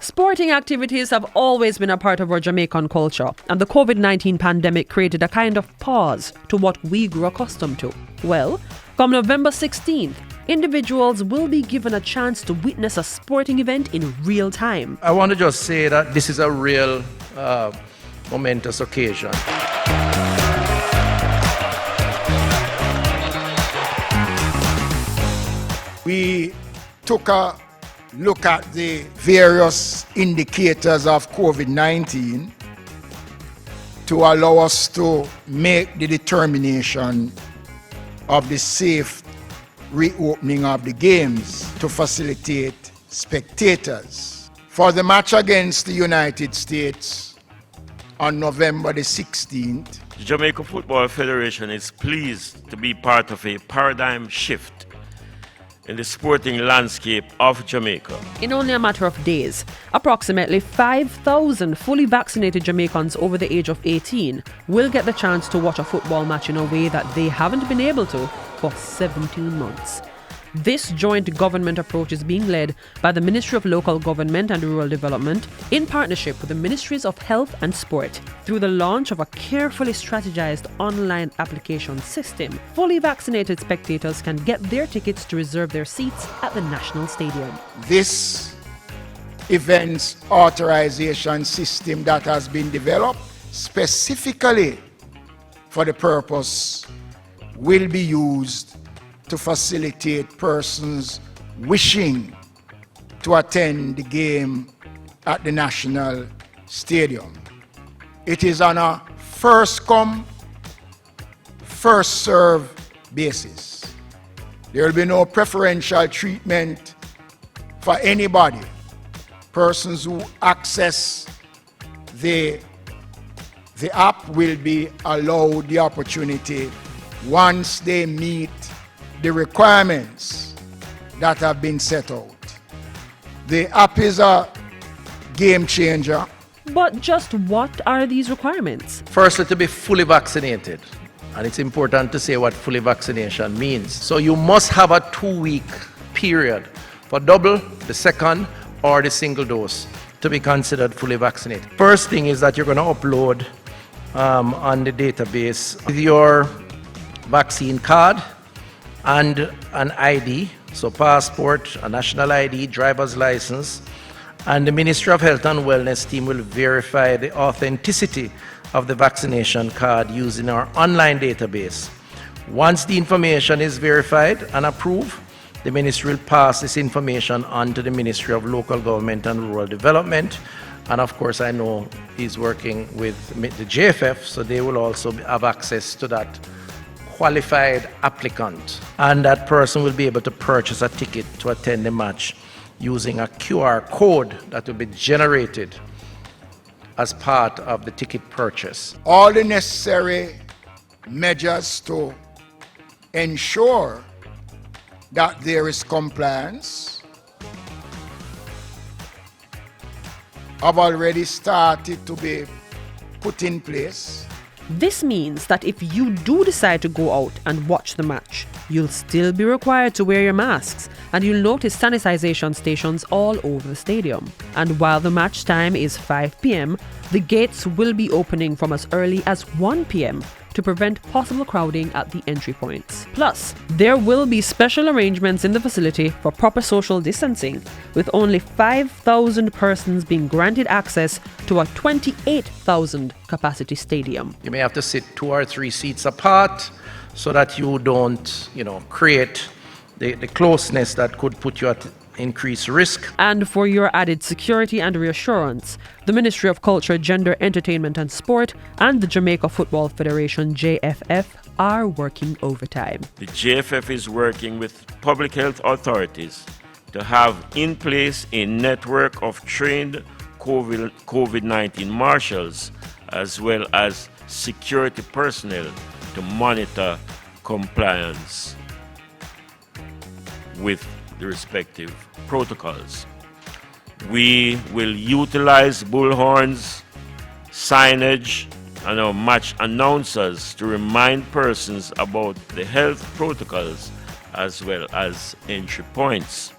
Sporting activities have always been a part of our Jamaican culture, and the COVID-19 pandemic created a kind of pause to what we grew accustomed to. Well, come November 16th, individuals will be given a chance to witness a sporting event in real time. I want to just say that this is a real momentous occasion. We took a look at the various indicators of COVID-19 to allow us to make the determination of the safe reopening of the games to facilitate spectators. For the match against the United States on November the 16th, the Jamaica Football Federation is pleased to be part of a paradigm shift in the sporting landscape of Jamaica. In only a matter of days, approximately 5,000 fully vaccinated Jamaicans over the age of 18 will get the chance to watch a football match in a way that they haven't been able to for 17 months. This joint government approach is being led by the Ministry of Local Government and Rural Development in partnership with the Ministries of Health and Sport through the launch of a carefully strategized online application system. Fully vaccinated spectators can get their tickets to reserve their seats at the National Stadium. This events authorization system that has been developed specifically for the purpose will be used to facilitate persons wishing to attend the game at the National Stadium. It is on a first come, first serve basis. There will be no preferential treatment for anybody. Persons who access the app will be allowed the opportunity once they meet the requirements that have been set out. The app is a game changer. But just what are these requirements? Firstly, to be fully vaccinated. And it's important to say what fully vaccination means. So you must have a 2-week period for double, the second, or the single dose to be considered fully vaccinated. First thing is that you're going to upload on the database with your vaccine card and an ID, so passport, a national ID, driver's license, and the Ministry of Health and Wellness team will verify the authenticity of the vaccination card using our online database. Once the information is verified and approved, the ministry will pass this information on to the Ministry of Local Government and Rural Development, and of course I know he's working with the JFF, so they will also have access to that qualified applicant, and that person will be able to purchase a ticket to attend the match using a QR code that will be generated as part of the ticket purchase. All the necessary measures to ensure that there is compliance have already started to be put in place. This means that if you do decide to go out and watch the match, you'll still be required to wear your masks, and you'll notice sanitization stations all over the stadium. And while the match time is 5 p.m, the gates will be opening from as early as 1 p.m. to prevent possible crowding at the entry points. Plus, there will be special arrangements in the facility for proper social distancing, with only 5,000 persons being granted access to a 28,000 capacity stadium. You may have to sit 2 or 3 seats apart so that you don't, create the closeness that could put you at increased risk. And for your added security and reassurance, the Ministry of Culture, Gender, Entertainment and Sport and the Jamaica Football Federation, JFF, are working overtime. The JFF is working with public health authorities to have in place a network of trained COVID-19 marshals as well as security personnel to monitor compliance with the respective protocols. We will utilize bullhorns, signage, and our match announcers to remind persons about the health protocols as well as entry points.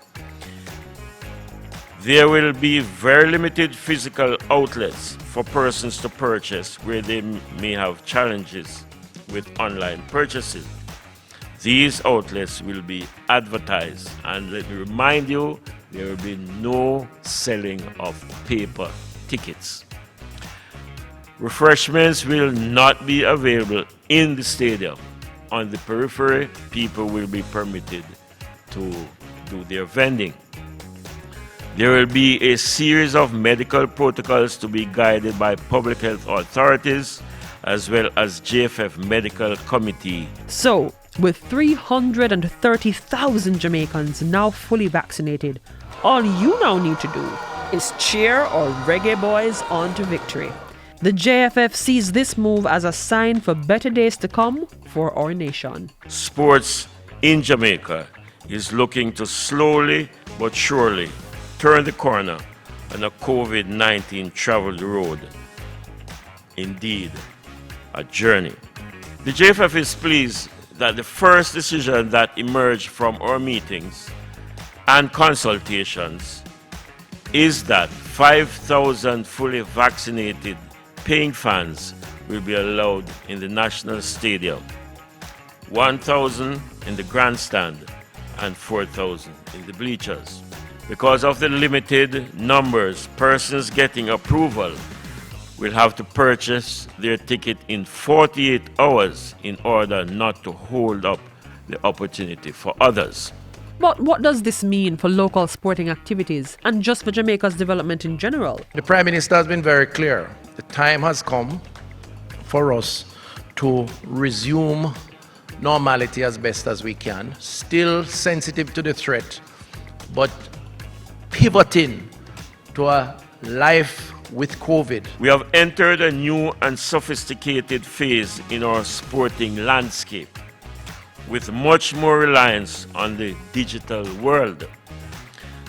There will be very limited physical outlets for persons to purchase where they may have challenges with online purchases. These outlets will be advertised, and let me remind you, there will be no selling of paper tickets. Refreshments will not be available in the stadium. On the periphery, people will be permitted to do their vending. There will be a series of medical protocols to be guided by public health authorities as well as JFF Medical Committee. So, with 330,000 Jamaicans now fully vaccinated, all you now need to do is cheer our reggae boys on to victory. The JFF sees this move as a sign for better days to come for our nation. Sports in Jamaica is looking to slowly but surely turn the corner on a COVID-19 traveled road. Indeed, a journey. The JFF is pleased that the first decision that emerged from our meetings and consultations is that 5,000 fully vaccinated paying fans will be allowed in the National Stadium, 1,000 in the grandstand and 4,000 in the bleachers. Because of the limited numbers, persons getting approval will have to purchase their ticket in 48 hours in order not to hold up the opportunity for others. But what does this mean for local sporting activities and just for Jamaica's development in general? The Prime Minister has been very clear. The time has come for us to resume normality as best as we can, still sensitive to the threat, but pivoting to a life with COVID. We have entered a new and sophisticated phase in our sporting landscape, with much more reliance on the digital world.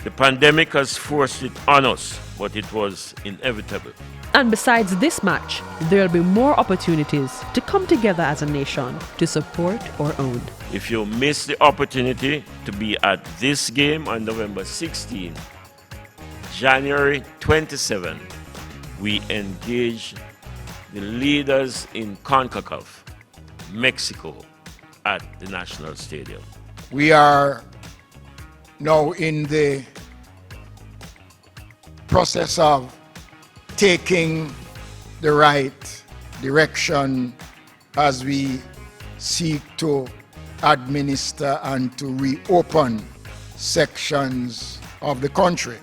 The pandemic has forced it on us, but it was inevitable. And besides this match, there'll be more opportunities to come together as a nation to support our own. If you miss the opportunity to be at this game on November 16, January 27, we engage the leaders in CONCACAF, Mexico, at the National Stadium. We are now in the process of taking the right direction as we seek to administer and to reopen sections of the country.